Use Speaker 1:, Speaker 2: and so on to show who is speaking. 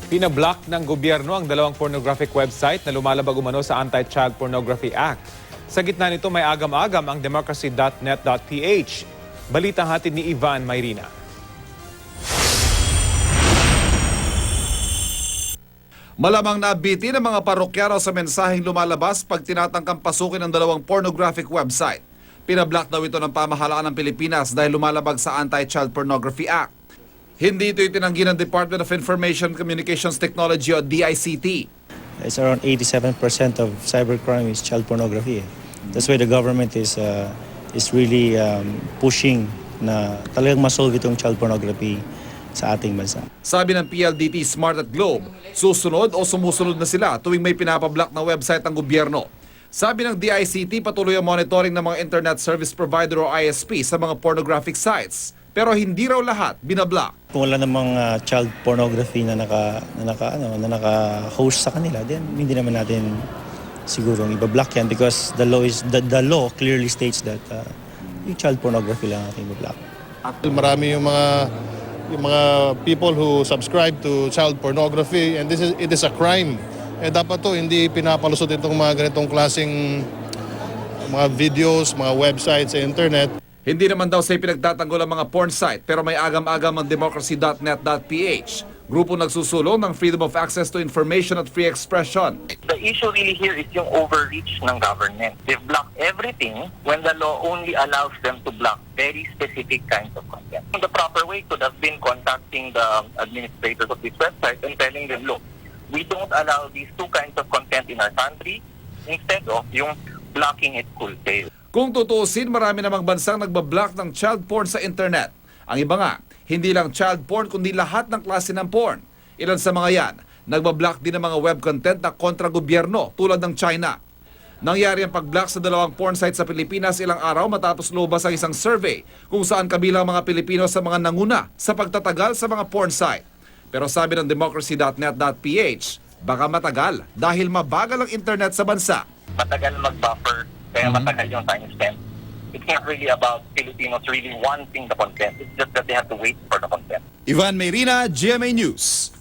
Speaker 1: Pinablock ng gobyerno ang dalawang pornographic website na lumalabag umano sa Anti-Child Pornography Act. Sa gitna nito may agam-agam ang democracy.net.ph. Balitang hatid ni Ivan Mayrina.
Speaker 2: Malamang nabiti ng mga parokyano sa mensaheng lumalabas pag tinatangkang pasukin ang dalawang pornographic website. Pinablock daw ito ng pamahalaan ng Pilipinas dahil lumalabag sa Anti-Child Pornography Act. Hindi ito itinanggi ng Department of Information Communications Technology o DICT.
Speaker 3: It's around 87% of cybercrime is child pornography. That's why the government is really pushing na talagang masolve itong child pornography sa ating bansa.
Speaker 2: Sabi ng PLDT Smart at Globe, susunod o sumusunod na sila tuwing may pinapablock na website ng gobyerno. Sabi ng DICT, patuloy ang monitoring ng mga Internet Service Provider o ISP sa mga pornographic sites. Pero hindi raw lahat binablock.
Speaker 3: Kung wala namang child pornography na naka-host sa kanila, then hindi naman natin siguro ibablock yan because the law clearly states that yung child pornography lang natin ibablock.
Speaker 4: Marami yung mga people who subscribe to child pornography and it is a crime. Dapat to hindi pinapalusot itong mga ganitong klaseng mga videos, mga websites sa internet.
Speaker 2: Hindi naman daw sa pinagtatanggol ang mga porn site pero may agam-agam ang democracy.net.ph. Grupo nagsusulong ng freedom of access to information at free expression.
Speaker 5: The issue really here is yung overreach ng government. They've blocked everything when the law only allows them to block very specific kinds of content. The proper way could have been contacting the administrators of this website and telling them, look, we don't allow these two kinds of content in our country instead of yung blocking it wholesale.
Speaker 2: Kung tutuusin, marami namang bansang nagbablock ng child porn sa internet. Ang iba nga, hindi lang child porn kundi lahat ng klase ng porn. Ilan sa mga yan, nagbablock din ng mga web content na kontra gobyerno tulad ng China. Nangyari ang pag-block sa dalawang porn sites sa Pilipinas ilang araw matapos lumabas ang isang survey kung saan kabilang mga Pilipino sa mga nanguna sa pagtatagal sa mga porn site. Pero sabi ng democracy.net.ph, baka matagal dahil mabagal ang internet sa bansa.
Speaker 5: Matagal mag-buffer, kaya matagal yung time spent. It's not really about Filipinos really wanting the content. It's just that they have to wait for the content.
Speaker 2: Ivan Mayrina, GMA News.